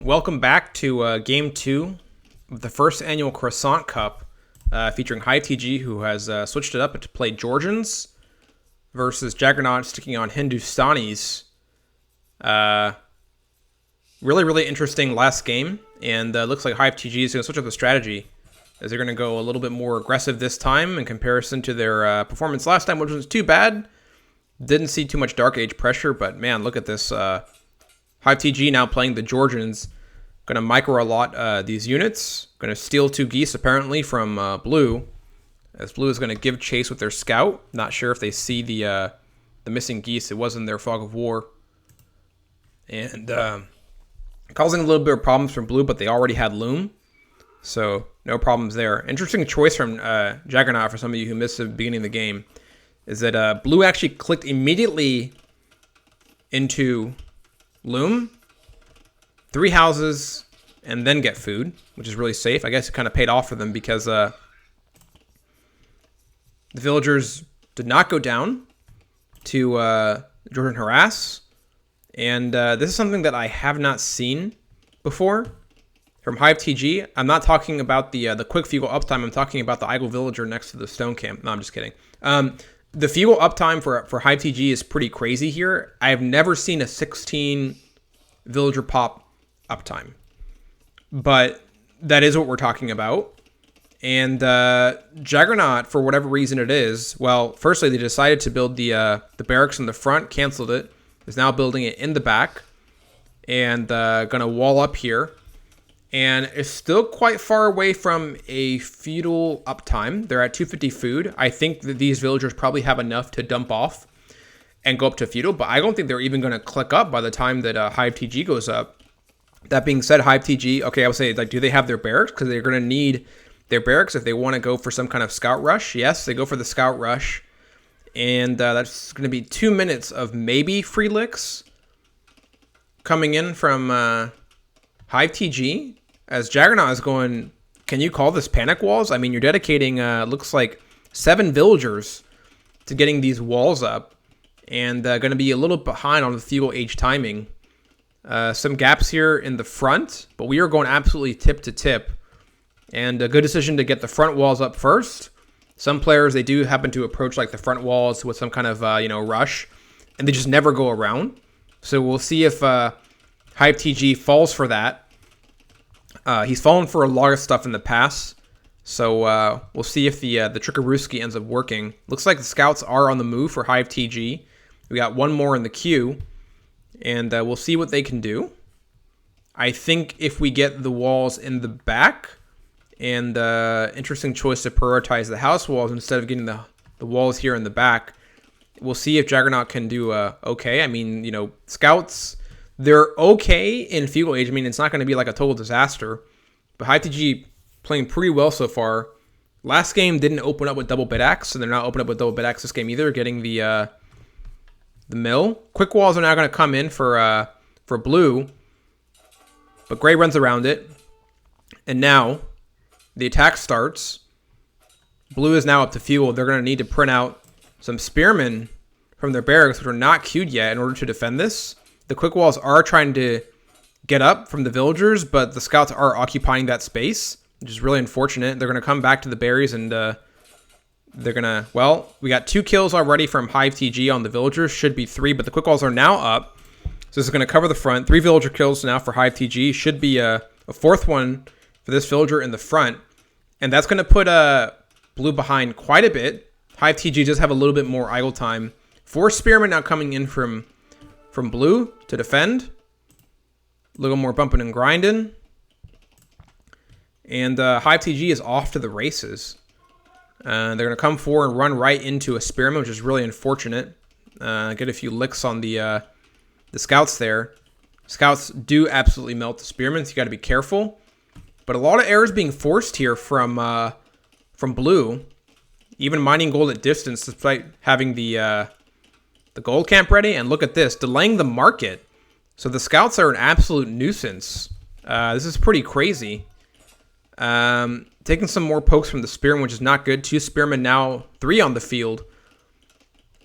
Welcome back to Game 2 of the first annual Croissant Cup, featuring HiveTG, who has switched it up to play Georgians versus Jagguernaut sticking on Hindustanis. Really interesting last game, and looks like HiveTG is going to switch up the strategy, as they're going to go a little bit more aggressive this time in comparison to their performance last time, which was too bad. Didn't see too much Dark Age pressure, but man, look at this. HiveTG now playing the Georgians. Going to micro a lot these units. Going to steal 2 geese apparently from Blue. As Blue is going to give chase with their scout. Not sure if they see the missing geese. It was in their fog of war. And causing a little bit of problems from Blue, but they already had Loom. So no problems there. Interesting choice from Jagguernaut for some of you who missed the beginning of the game. Is that Blue actually clicked immediately into Loom, 3 houses, and then get food, which is really safe. I guess it kind of paid off for them because the villagers did not go down to Georgian harass. And this is something that I have not seen before from HiveTG. I'm not talking about the quick fugal uptime. I'm talking about the idle villager next to the stone camp. No, I'm just kidding. The fugal uptime for HiveTG is pretty crazy here. I have never seen a 16 villager pop uptime, but that is what we're talking about. And Jagguernaut, for whatever reason it is, well, firstly they decided to build the barracks in the front, canceled it, is now building it in the back, and gonna wall up here. And it's still quite far away from a feudal uptime. They're at 250 food. I think that these villagers probably have enough to dump off and go up to feudal, but I don't think they're even going to click up by the time that HiveTG goes up. That being said, HiveTG, okay, I would say, like, do they have their barracks? Because they're going to need their barracks if they want to go for some kind of scout rush. Yes, they go for the scout rush. And that's going to be 2 minutes of maybe free licks coming in from HiveTG. As Jagguernaut is going, can you call this panic walls? I mean, you're dedicating, looks like 7 villagers to getting these walls up. And going to be a little behind on the feudal age timing. Some gaps here in the front, but we are going absolutely tip to tip. And a good decision to get the front walls up first. Some players, they do happen to approach like the front walls with some kind of, rush. And they just never go around. So we'll see if HiveTG falls for that. He's fallen for a lot of stuff in the past, so we'll see if the Trickarooski ends up working. Looks like the scouts are on the move for HiveTG. We got one more in the queue, and we'll see what they can do. I think if we get the walls in the back, and interesting choice to prioritize the house walls instead of getting the walls here in the back, we'll see if Jagguernaut can do okay. I mean, scouts, they're okay in feudal age. I mean, it's not going to be like a total disaster. But HiveTG playing pretty well so far. Last game didn't open up with double bid axe, and they're not opening up with double bid axe this game either, getting the mill. Quick walls are now going to come in for Blue. But Gray runs around it. And now the attack starts. Blue is now up to fuel. They're going to need to print out some spearmen from their barracks, which are not queued yet, in order to defend this. The quick walls are trying to get up from the villagers, but the scouts are occupying that space, which is really unfortunate. They're going to come back to the berries, and they're going to... Well, we got 2 kills already from HiveTG on the villagers. Should be 3, but the quick walls are now up. So this is going to cover the front. 3 villager kills now for HiveTG. Should be a 4th one for this villager in the front. And that's going to put Blue behind quite a bit. HiveTG does have a little bit more idle time. 4 spearmen now coming in from Blue to defend. A little more bumping and grinding. And HiveTG is off to the races. They're going to come forward and run right into a spearman, which is really unfortunate. Get a few licks on the scouts there. Scouts do absolutely melt the spearmen, so you got to be careful. But a lot of errors being forced here from Blue. Even mining gold at distance, despite having the gold camp ready. And look at this, delaying the market. So the scouts are an absolute nuisance. This is pretty crazy. Taking some more pokes from the spearman, which is not good. 2 spearmen now, 3 on the field.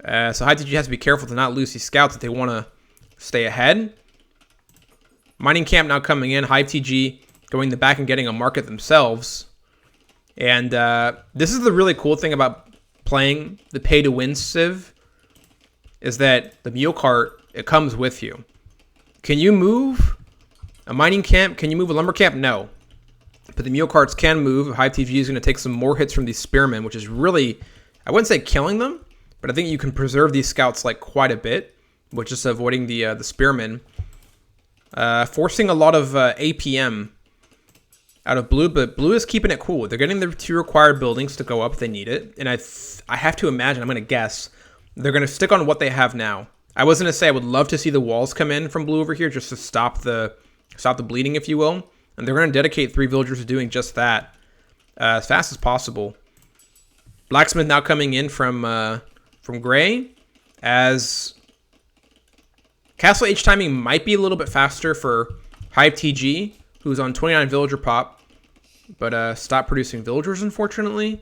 So HiveTG has to be careful to not lose these scouts if they want to stay ahead. Mining camp now coming in. HiveTG going the back and getting a market themselves. And this is the really cool thing about playing the pay-to-win Civ, is that the mule cart, it comes with you. Can you move a mining camp? Can you move a lumber camp? No. But the mule carts can move. HiveTG is going to take some more hits from these spearmen, which is really, I wouldn't say killing them, but I think you can preserve these scouts like quite a bit with just avoiding the spearmen. Forcing a lot of APM out of blue, but blue is keeping it cool. They're getting the 2 required buildings to go up if they need it. And I have to imagine, I'm going to guess, they're going to stick on what they have now. I was going to say I would love to see the walls come in from blue over here just to stop the bleeding, if you will. And they're going to dedicate 3 villagers to doing just that as fast as possible. Blacksmith now coming in from gray, as Castle Age timing might be a little bit faster for HiveTG, who's on 29 villager pop, but stopped producing villagers, unfortunately.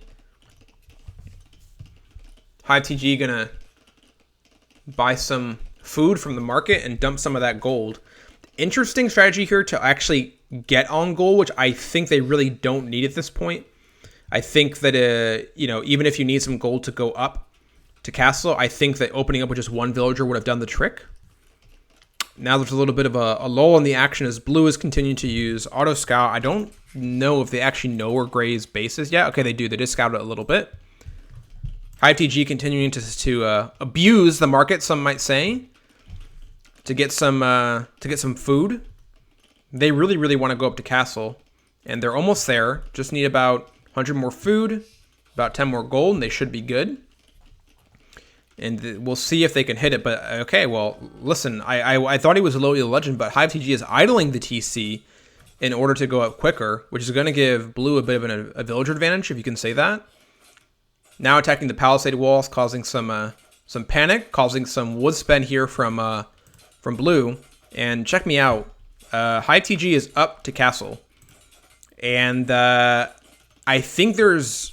HiveTG gonna buy some food from the market and dump some of that gold. Interesting strategy here to actually get on gold, which I think they really don't need at this point. I think that, even if you need some gold to go up to castle, I think that opening up with just 1 villager would have done the trick. Now there's a little bit of a lull in the action as blue is continuing to use auto scout. I don't know if they actually know where gray's base is yet. Okay, they do. They just scouted it a little bit. HiveTG continuing to abuse the market, some might say, to get some food. They really, really want to go up to castle, and they're almost there. Just need about 100 more food, about 10 more gold, and they should be good. And we'll see if they can hit it. But okay, well, listen, I thought he was a low elo legend, but HiveTG is idling the TC in order to go up quicker, which is going to give blue a bit of a villager advantage, if you can say that. Now attacking the palisade walls, causing some panic, causing some wood spend here from blue. And check me out, HiveTG is up to castle, and I think there's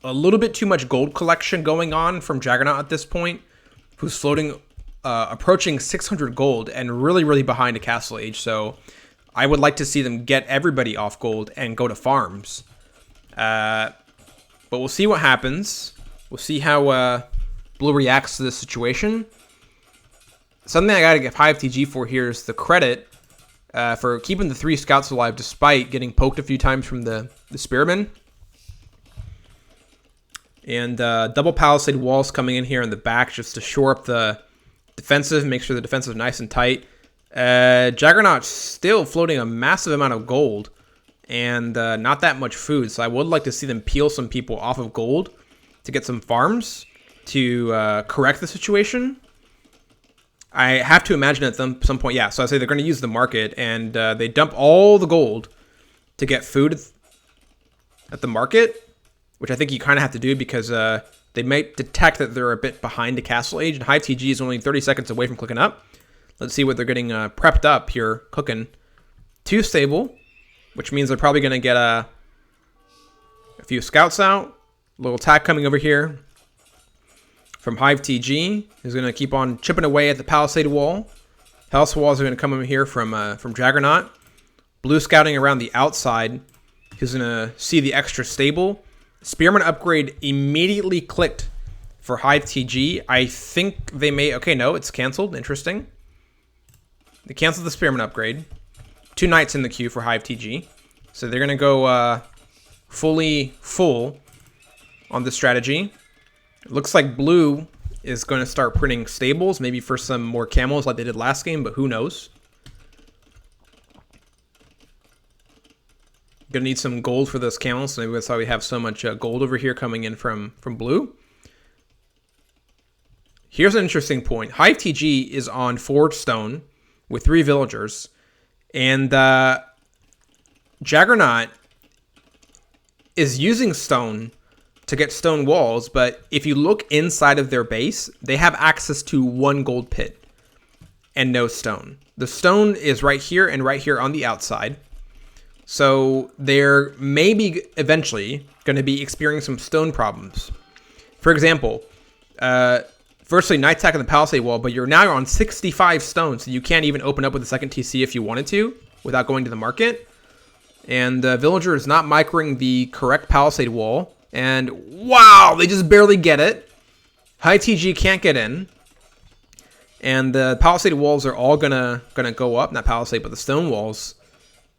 a little bit too much gold collection going on from Jagguernaut at this point, who's floating, approaching 600 gold and really, really behind a castle age. So I would like to see them get everybody off gold and go to farms. But we'll see what happens. We'll see how blue reacts to this situation. Something I got to give HiveTG for here is the credit for keeping the 3 scouts alive despite getting poked a few times from the spearmen. And double palisade walls coming in here in the back just to shore up the defensive, make sure the defensive is nice and tight. Jagguernaut still floating a massive amount of gold and not that much food. So I would like to see them peel some people off of gold to get some farms to correct the situation. I have to imagine at some point, yeah, so I say they're going to use the market, and they dump all the gold to get food at the market, which I think you kind of have to do because they might detect that they're a bit behind the castle age, and HiveTG is only 30 seconds away from clicking up. Let's see what they're getting prepped up here, cooking. 2 stable, which means they're probably going to get a few scouts out. A little attack coming over here from HiveTG, who's going to keep on chipping away at the palisade wall. House walls are going to come over here from Jagguernaut. Blue scouting around the outside. He's going to see the extra stable. Spearman upgrade immediately clicked for HiveTG. I think they may... Okay, no, it's canceled. Interesting. They canceled the Spearman upgrade. 2 knights in the queue for HiveTG. So they're going to go fully full on this strategy. It looks like blue is going to start printing stables, maybe for some more camels like they did last game, but who knows? Gonna need some gold for those camels, so maybe that's why we have so much gold over here coming in from blue. Here's an interesting point. HiveTG is on Forge Stone with 3 villagers, and Jagguernaut is using stone to get stone walls, but if you look inside of their base, they have access to 1 gold pit and no stone. The stone is right here and right here on the outside. So they're maybe eventually going to be experiencing some stone problems. For example, Firstly, Knights attacking the Palisade Wall, but you're now on 65 stone, so you can't even open up with a second TC if you wanted to without going to the market. And Villager is not microing the correct Palisade Wall. And wow, they just barely get it. HiveTG can't get in. And the Palisade Walls are all gonna go up. Not Palisade, but the stone walls.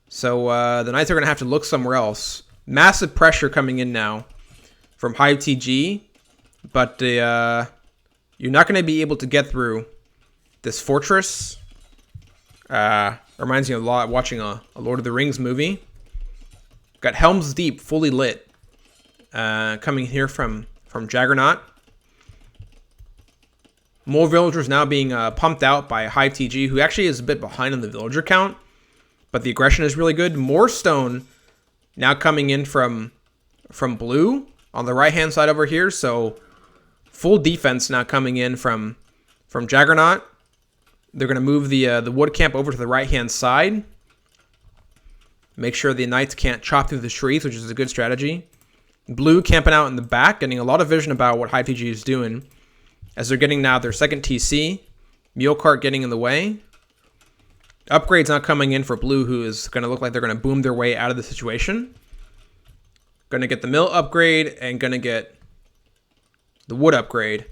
So the Knights are going to have to look somewhere else. Massive pressure coming in now from HiveTG. But you're not going to be able to get through this fortress. Reminds me a lot of watching a Lord of the Rings movie. Got Helm's Deep fully lit. Coming here from Jagguernaut. More villagers now being pumped out by HiveTG, who actually is a bit behind on the villager count. But the aggression is really good. More stone now coming in from blue on the right-hand side over here. So full defense now coming in from Jagguernaut. They're going to move the wood camp over to the right-hand side. Make sure the Knights can't chop through the trees, which is a good strategy. Blue camping out in the back, getting a lot of vision about what HiveTG is doing. As they're getting now their second TC. Mule Cart getting in the way. Upgrades not coming in for blue, who is going to look like they're going to boom their way out of the situation. Going to get the mill upgrade and going to get the wood upgrade.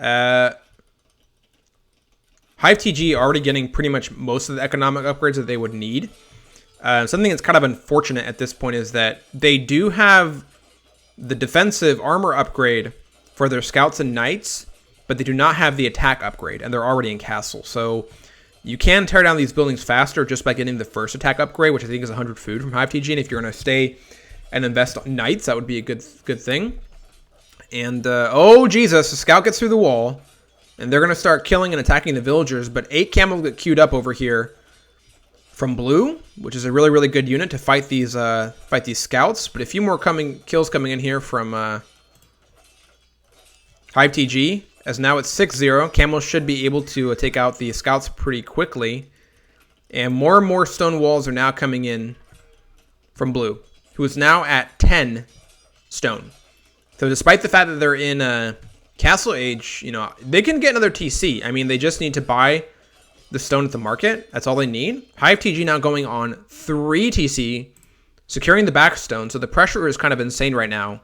HiveTG already getting pretty much most of the economic upgrades that they would need. Something that's kind of unfortunate at this point is that they do have the defensive armor upgrade for their scouts and knights, but they do not have the attack upgrade, and they're already in castle. So you can tear down these buildings faster just by getting the first attack upgrade, which I think is 100 food from HiveTG. And if you're going to stay and invest on knights, that would be a good thing. And, oh, Jesus, the scout gets through the wall. And they're going to start killing and attacking the villagers. But 8 camels get queued up over here from blue, which is a really, really good unit to fight these scouts. But a few more kills coming in here from HiveTG. As now it's 6-0. Camels should be able to take out the scouts pretty quickly. And more stone walls are now coming in from blue, who is now at 10 stone. So despite the fact that they're in Castle Age, you know, they can get another TC. I mean, they just need to buy the stone at the market. That's all they need. HiveTG now going on 3 TC, securing the back stone. So the pressure is kind of insane right now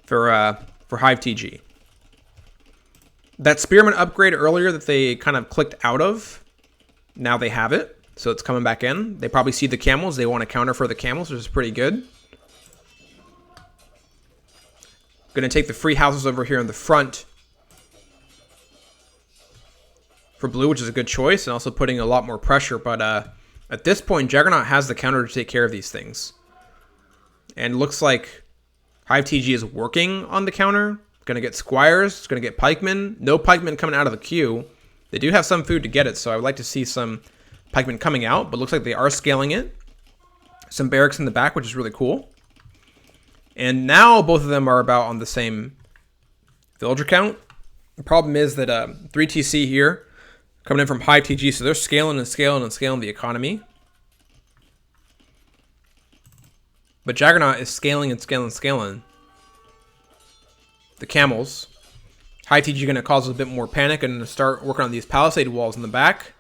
for HiveTG. That Spearman upgrade earlier that they kind of clicked out of, now they have it. So it's coming back in. They probably see the camels. They want to counter for the camels, which is pretty good. Going to take the free houses over here in the front for blue, which is a good choice, and also putting a lot more pressure. But at this point, Jagguernaut has the counter to take care of these things. And looks like HiveTG is working on the counter. Going to get squires. Going to get pikemen. No pikemen coming out of the queue. They do have some food to get it, so I would like to see some pikemen coming out, but looks like they are scaling it. Some barracks in the back, which is really cool. And now both of them are about on the same villager count. The problem is that 3 TC here coming in from HiveTG, so they're scaling and scaling and scaling the economy. But Jagguernaut is scaling and scaling and scaling the camels. HiveTG going to cause a bit more panic and start working on these palisade walls in the back.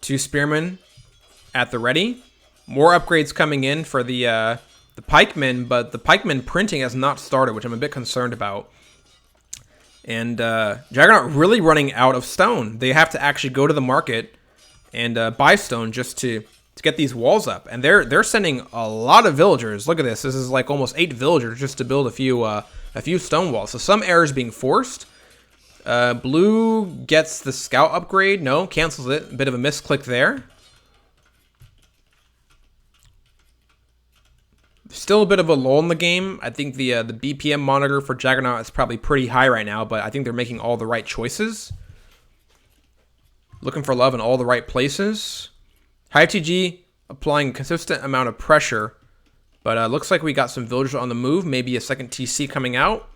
2 spearmen at the ready. More upgrades coming in for the pikemen, but the pikemen printing has not started, which I'm a bit concerned about. And Jagguernaut really running out of stone. They have to actually go to the market and buy stone just to get these walls up. And they're sending a lot of villagers. Look at this. This is like almost 8 villagers just to build a few stone walls. So some errors being forced. Blue gets the scout upgrade. No, cancels it. A bit of a misclick there. Still a bit of a lull in the game. I think the BPM monitor for Jagguernaut is probably pretty high right now, but I think they're making all the right choices. Looking for love in all the right places. HiveTG applying a consistent amount of pressure, but looks like we got some villagers on the move. Maybe a second TC coming out.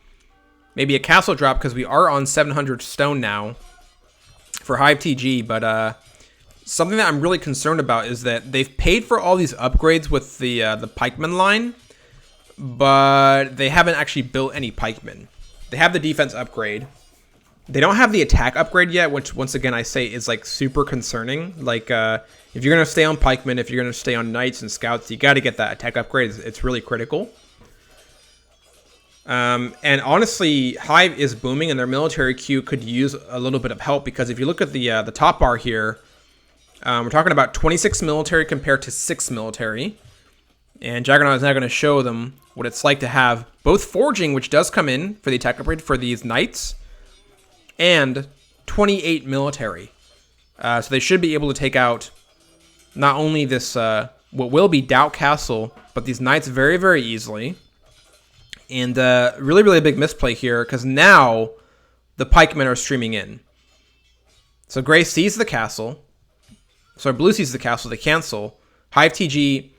Maybe a castle drop because we are on 700 stone now for HiveTG, but something that I'm really concerned about is that they've paid for all these upgrades with the pikeman line, but they haven't actually built any pikemen. They have the defense upgrade, They don't have the attack upgrade yet, which once again I say is like super concerning. Like if you're gonna stay on pikemen, if you're gonna stay on knights and scouts, you got to get that attack upgrade. It's really critical. And honestly, Hive is booming, and their military queue could use a little bit of help, because if you look at the top bar here, we're talking about 26 military compared to 6 military. And Jagguernaut is now going to show them what it's like to have both forging, which does come in for the attack upgrade for these knights, and 28 military. So they should be able to take out not only this, what will be Doubt Castle, but these knights very, very easily. And really, really big misplay here, because now the pikemen are streaming in. So Gray sees the castle. So Blue sees the castle, they cancel. HiveTG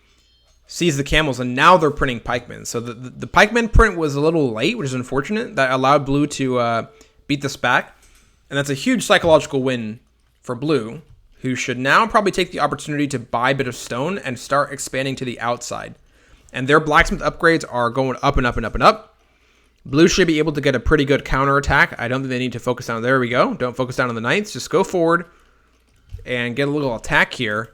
sees the camels, and now they're printing pikemen. So the pikemen print was a little late, which is unfortunate. That allowed Blue to beat this back. And that's a huge psychological win for Blue, who should now probably take the opportunity to buy a bit of stone and start expanding to the outside. And their blacksmith upgrades are going up and up and up and up. Blue should be able to get a pretty good counterattack. I don't think they need to focus down. There we go. Don't focus down on the knights. Just go forward and get a little attack here.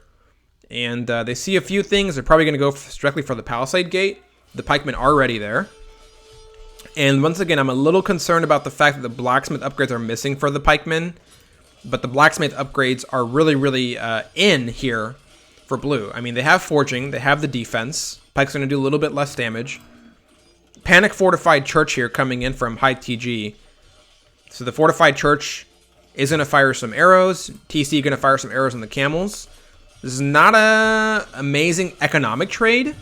And they see a few things. They're probably going to go directly for the palisade gate. The pikemen are ready there. And once again, I'm a little concerned about the fact that the blacksmith upgrades are missing for the pikemen. But the blacksmith upgrades are really, really in here for Blue. I mean, they have forging. They have the defense. Pike's going to do a little bit less damage. Panic Fortified Church here coming in from HiveTG. So the Fortified Church is going to fire some arrows. TC going to fire some arrows on the camels. This is not a amazing economic trade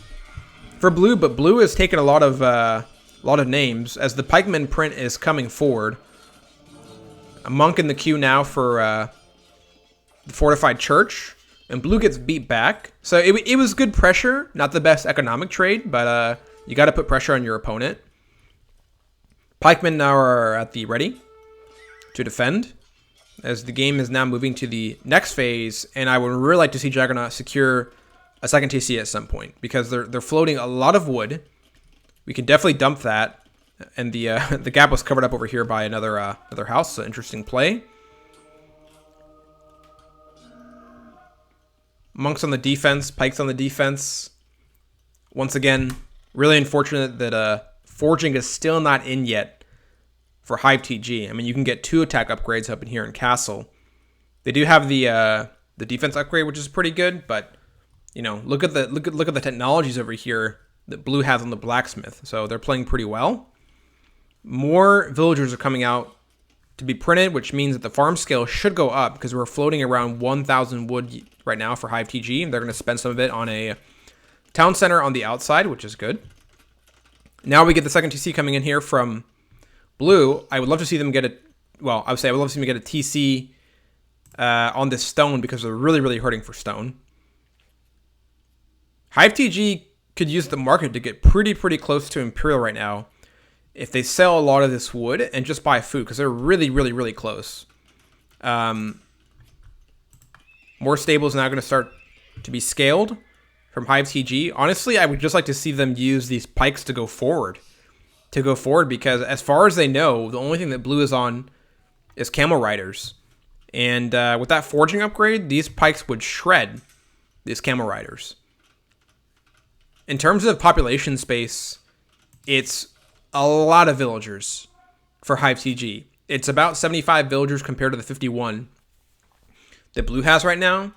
for Blue, but Blue has taken a lot of names as the pikemen print is coming forward. A monk in the queue now for the Fortified Church, and Blue gets beat back. So it was good pressure, not the best economic trade, but you got to put pressure on your opponent. Pikemen now are at the ready to defend, as the game is now moving to the next phase, and I would really like to see Jagguernaut secure a second TC at some point, because they're floating a lot of wood. We can definitely dump that, and the gap was covered up over here by another house, so interesting play. Monks on the defense, pikes on the defense. Once again, really unfortunate that forging is still not in yet for HiveTG. I mean, you can get 2 attack upgrades up in here in Castle. They do have the defense upgrade, which is pretty good, but you know, look at the technologies over here that Blue has on the blacksmith. So they're playing pretty well. More villagers are coming out to be printed, which means that the farm scale should go up, because we're floating around 1,000 wood right now for HiveTG, and they're going to spend some of it on a town center on the outside, which is good. Now we get the second TC coming in here from Blue. I would love to see them get a, well, I would love to see them get a TC on this stone, because they're really, really hurting for stone. HiveTG could use the market to get pretty close to Imperial right now if they sell a lot of this wood and just buy food, because they're really, really, really close. More stables now going to start to be scaled from HiveTG. Honestly, I would just like to see them use these pikes to go forward. Because as far as they know, the only thing that Blue is on is camel riders. And with that forging upgrade, these pikes would shred these camel riders. In terms of population space, it's a lot of villagers for HiveTG. It's about 75 villagers compared to the 51 that Blue has right now.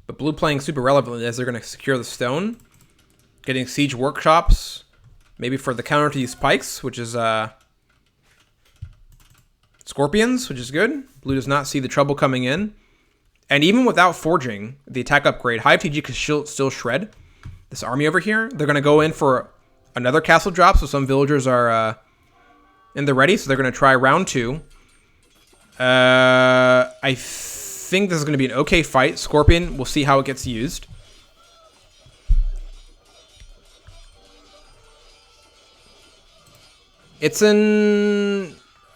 But Blue playing super relevantly as they're going to secure the stone. Getting siege workshops, maybe for the counter to these pikes, which is scorpions, which is good. Blue does not see the trouble coming in. And even without forging the attack upgrade, HiveTG could still shred this army over here. They're going to go in for another castle drop, so some villagers are in the ready, so they're going to try round 2. I think this is going to be an okay fight. Scorpion, we'll see how it gets used. It's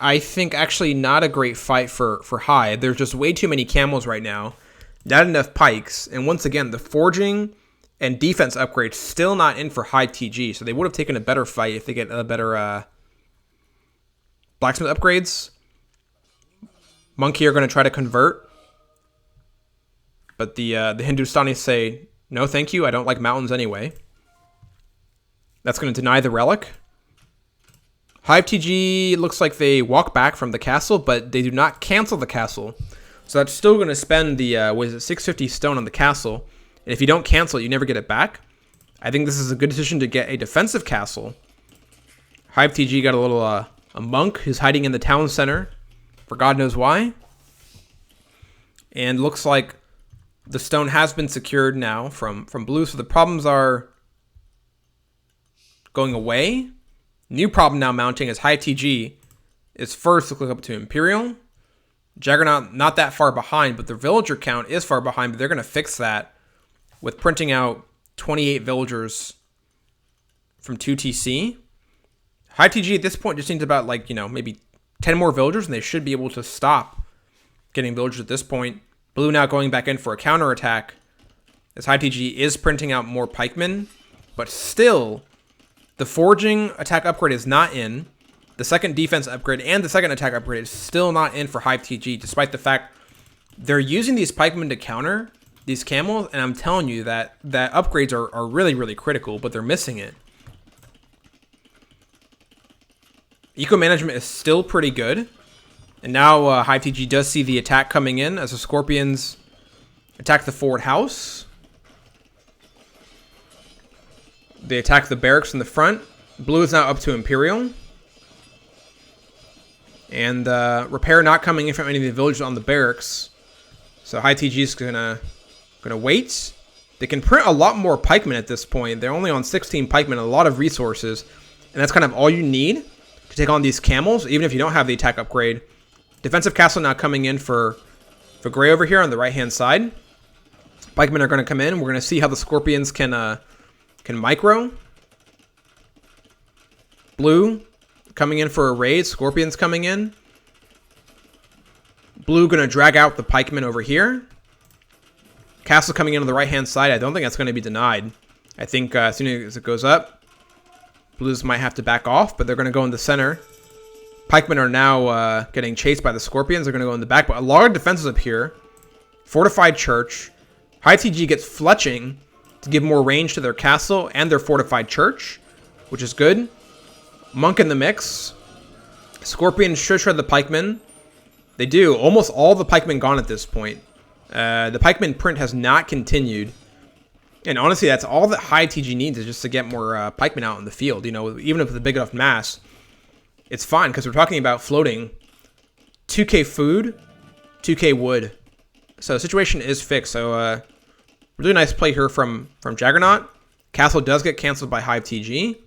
I think, actually not a great fight for Hive. There's just way too many camels right now. Not enough pikes. And once again, the forging and defense upgrades still not in for HiveTG. So they would have taken a better fight if they get a better blacksmith upgrades. Monk here going to try to convert. But the Hindustanis say, no, thank you. I don't like mountains anyway. That's going to deny the relic. HiveTG looks like they walk back from the castle, but they do not cancel the castle. So that's still going to spend the, 650 stone on the castle. And if you don't cancel it, you never get it back. I think this is a good decision to get a defensive castle. HiveTG got a little, a monk who's hiding in the town center for God knows why. And looks like the stone has been secured now from blue, so the problems are going away. New problem now mounting is HiveTG is first to click up to Imperial. Jagguernaut not that far behind, but the villager count is far behind, but they're going to fix that with printing out 28 villagers from 2TC. HiveTG at this point just needs about, like, maybe 10 more villagers, and they should be able to stop getting villagers at this point. Blue now going back in for a counterattack, as HiveTG is printing out more pikemen, but still, the forging attack upgrade is not in. The second defense upgrade and the second attack upgrade is still not in for HiveTG, despite the fact they're using these pikemen to counter these camels, and I'm telling you that upgrades are really, really critical, but they're missing it. Eco management is still pretty good. And now HiveTG does see the attack coming in as the Scorpions attack the forward house. They attack the barracks in the front. Blue is now up to Imperial. And repair not coming in from any of the villagers on the barracks. So HiveTG is gonna wait. They can print a lot more pikemen at this point. They're only on 16 pikemen, a lot of resources. And that's kind of all you need to take on these camels, even if you don't have the attack upgrade. Defensive castle now coming in for Gray over here on the right-hand side. Pikemen are going to come in. We're going to see how the Scorpions can micro. Blue coming in for a raid. Scorpions coming in. Blue going to drag out the pikemen over here. Castle coming in on the right-hand side. I don't think that's going to be denied. I think as soon as it goes up, Blues might have to back off, but they're going to go in the center. Pikemen are now getting chased by the Scorpions. They're going to go in the back, but a lot of defenses up here. Fortified church. HiveTG gets fletching to give more range to their castle and their fortified church, which is good. Monk in the mix. Scorpions should shred the pikemen. They do. Almost all the pikemen gone at this point. The pikemen print has not continued. And honestly, that's all that HiveTG needs is just to get more pikemen out in the field. Even with a big enough mass, it's fine because we're talking about floating 2k food, 2k wood. So the situation is fixed. So really nice play here from Jagguernaut. Castle does get canceled by HiveTG.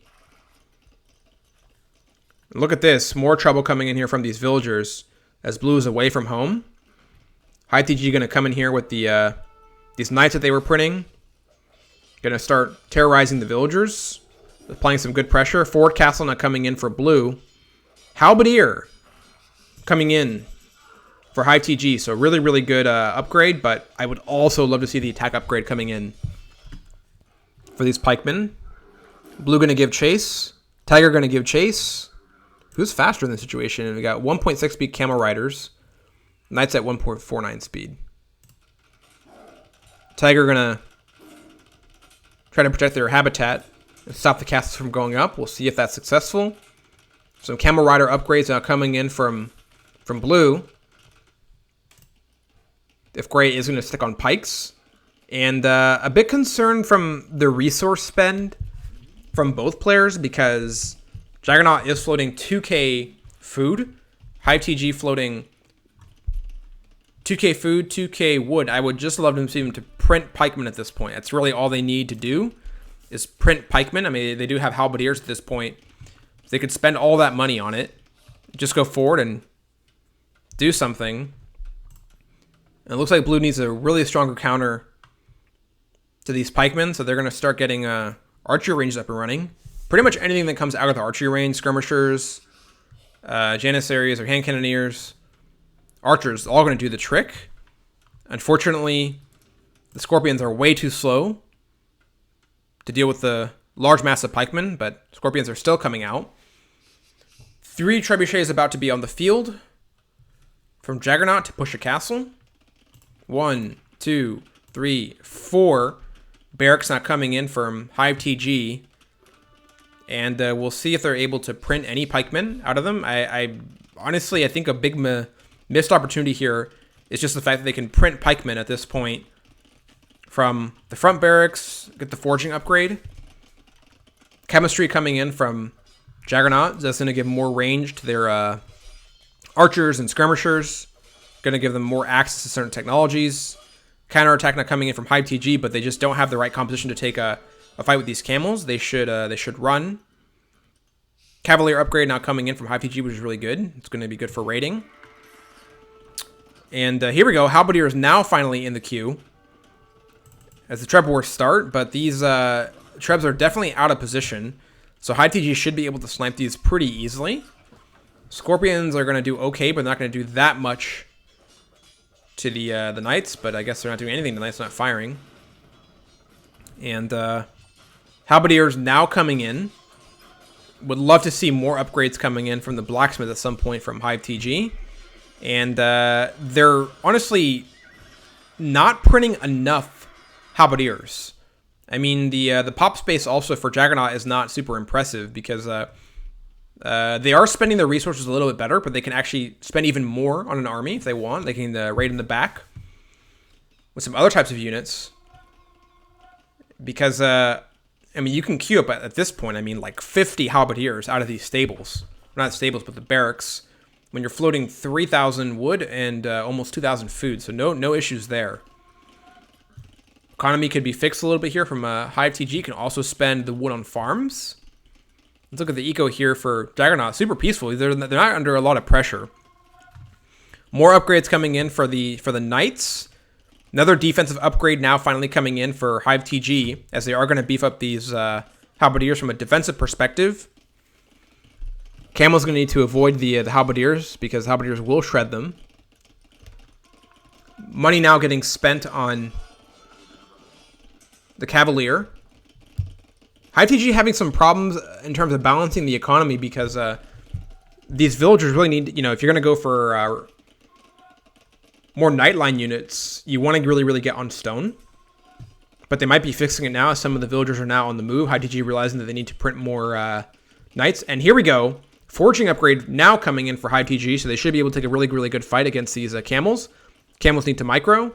Look at this. More trouble coming in here from these villagers as Blue is away from home. HiveTG going to come in here with the these knights that they were printing. Going to start terrorizing the villagers. Applying some good pressure. Forward castle now coming in for Blue. Halberdier coming in for HiveTG. So really, really good upgrade. But I would also love to see the attack upgrade coming in for these pikemen. Blue going to give chase. Tiger going to give chase. Who's faster in this situation? We got 1.6 speed camel riders. Knights at 1.49 speed. Tiger going to try to protect their habitat and stop the castles from going up. We'll see if that's successful. Some camel rider upgrades now coming in from Blue. If Gray is going to stick on pikes. And a bit concerned from the resource spend from both players because Jagguernaut is floating 2k food. HiveTG floating 2k food, 2k wood. I would just love to see them to print pikemen at this point. That's really all they need to do is print pikemen. I mean, they do have halberdiers at this point. They could spend all that money on it. Just go forward and do something. And it looks like Blue needs a really stronger counter to these pikemen. So they're going to start getting archery ranges up and running. Pretty much anything that comes out of the archery range, skirmishers, janissaries, or hand cannoneers, archers, all going to do the trick. Unfortunately, the Scorpions are way too slow to deal with the large mass of pikemen, but Scorpions are still coming out. 3 trebuchets about to be on the field from Jagguernaut to push a castle. 1, 2, 3, 4. Barracks not coming in from HiveTG. And we'll see if they're able to print any pikemen out of them. I honestly, I think a big missed opportunity here is just the fact that they can print pikemen at this point from the front barracks, get the forging upgrade. Chemistry coming in from Jagguernaut. That's going to give more range to their archers and skirmishers. Going to give them more access to certain technologies. Counterattack not coming in from HiveTG, but they just don't have the right composition to take a fight with these camels. They should run. Cavalier upgrade now coming in from HiveTG, which is really good. It's going to be good for raiding. And here we go. Halberdier is now finally in the queue as the Treb Wars start, but these Trebs are definitely out of position. So HiveTG should be able to snipe these pretty easily. Scorpions are going to do okay, but not going to do that much to the Knights, but I guess they're not doing anything. The Knights not firing. And Halberdier's now coming in. Would love to see more upgrades coming in from the Blacksmith at some point from HiveTG. And they're honestly not printing enough Halberdiers. I mean, the pop space also for Jagguernaut is not super impressive because they are spending their resources a little bit better, but they can actually spend even more on an army if they want. They can raid in the back with some other types of units. Because, I mean, you can queue up at this point, I mean, like 50 Halberdiers out of these stables. Not stables, but the barracks. When you're floating 3,000 wood and almost 2,000 food. So no issues there. Economy could be fixed a little bit here from HiveTG. Can also spend the wood on farms. Let's look at the eco here for Jagguernaut. Super peaceful. They're not under a lot of pressure. More upgrades coming in for the Knights. Another defensive upgrade now finally coming in for HiveTG, as they are going to beef up these Halberdiers from a defensive perspective. Camel's going to need to avoid the Halberdiers, because Halberdiers will shred them. Money now getting spent on the Cavalier. HiveTG having some problems in terms of balancing the economy, because these villagers really need, if you're going to go for more Nightline units, you want to really get on stone. But they might be fixing it now, as some of the villagers are now on the move. HiveTG realizing that they need to print more Knights. And here we go. Forging upgrade now coming in for HiveTG, so they should be able to take a really good fight against these camels. Camels need to micro.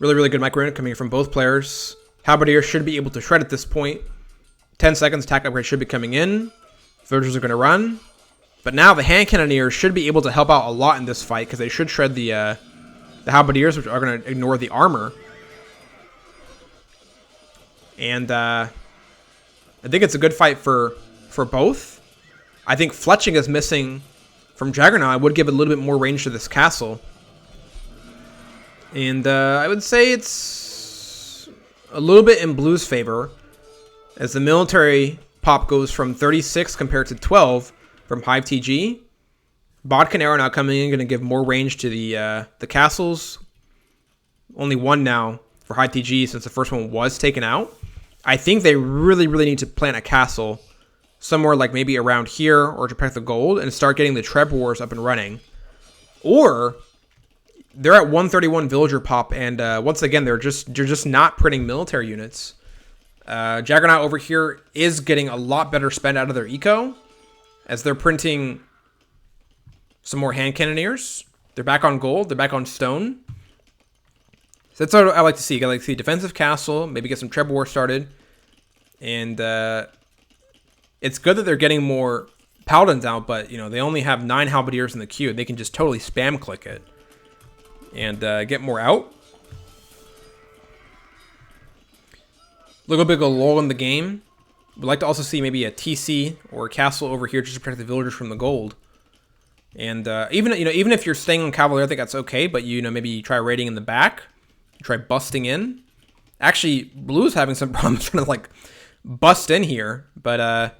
Really good micro unit coming in from both players. Halberdier should be able to shred at this point. 10 seconds, attack upgrade should be coming in. Villagers are going to run. But now the hand cannoneers should be able to help out a lot in this fight, because they should shred the Halberdiers, which are going to ignore the armor. And I think it's a good fight for both. I think fletching is missing from Jagguernaut. I would give it a little bit more range to this castle. And I would say it's a little bit in Blue's favor, as the military pop goes from 36 compared to 12 from HiveTG. Bodkin Arrow now coming in, going to give more range to the castles. Only one now for HiveTG, since the first one was taken out. I think they really need to plant a castle somewhere like maybe around here, or to protect the gold, and start getting the Treb Wars up and running. Or they're at 131 villager pop, and once again, they're just not printing military units. Jagguernaut over here is getting a lot better spend out of their eco, as they're printing some more hand cannoneers. They're back on gold. They're back on stone. So that's what I like to see. I like to see defensive castle, maybe get some Treb War started. And it's good that they're getting more paladins out, but they only have 9 Halberdiers in the queue. They can just totally spam click it and get more out. A little bit of a lull in the game. Would like to also see maybe a TC or a castle over here just to protect the villagers from the gold. And even if you're staying on Cavalier, I think that's okay. But maybe you try raiding in the back, try busting in. Actually, Blue's having some problems trying to bust in here, but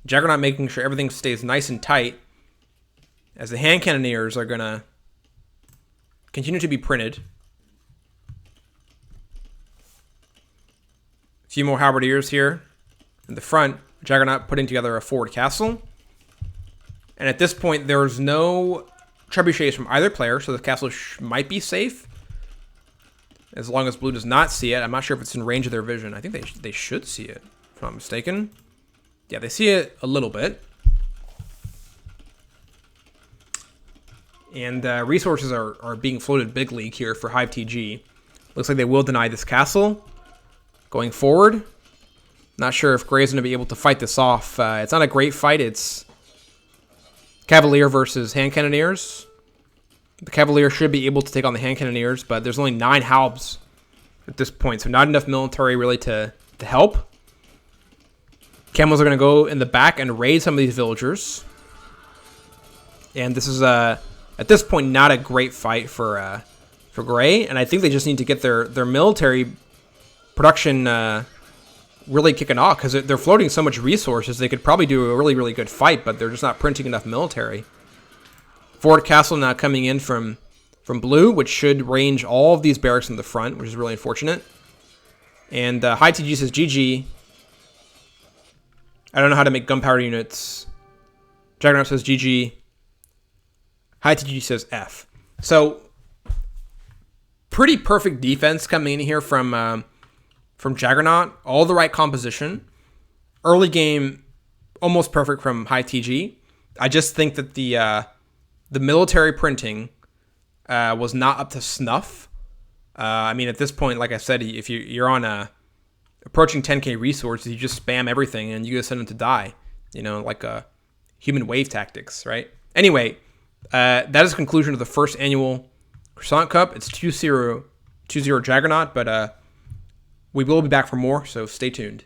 Jagguernaut making sure everything stays nice and tight, as the hand cannoneers are gonna continue to be printed. A few more Halberdiers here in the front. Jagguernaut putting together a forward castle. And at this point, there's no trebuchets from either player, so the castle might be safe. As long as blue does not see it. I'm not sure if it's in range of their vision. I think they should see it, if I'm not mistaken. Yeah, they see it a little bit. And resources are being floated big league here for HiveTG. Looks like they will deny this castle. Going forward. Not sure if Gray's going to be able to fight this off. It's not a great fight. It's Cavalier versus Hand Cannoneers. The Cavalier should be able to take on the Hand Cannoneers, but there's only 9 Halbs at this point, so not enough military really to help. Camels are going to go in the back and raid some of these villagers. And this is, at this point, not a great fight for Gray, and I think they just need to get their military production really kicking off, because they're floating so much resources. They could probably do a really, really good fight, but they're just not printing enough military. Fort Castle now coming in from blue, which should range all of these barracks in the front, which is really unfortunate. And HiveTG says GG. I don't know how to make gunpowder units. Jagguernaut says GG. HiveTG says F. So, pretty perfect defense coming in here from Jagguernaut. All the right composition. Early game, almost perfect from HiveTG. I just think that the military printing was not up to snuff. I mean, at this point, like I said, if you're on approaching 10k resources, you just spam everything and you just send them to die. You know, like human wave tactics, right? Anyway, that is the conclusion of the first annual Croissant Cup. It's 2-0 Jagguernaut, but we will be back for more, so stay tuned.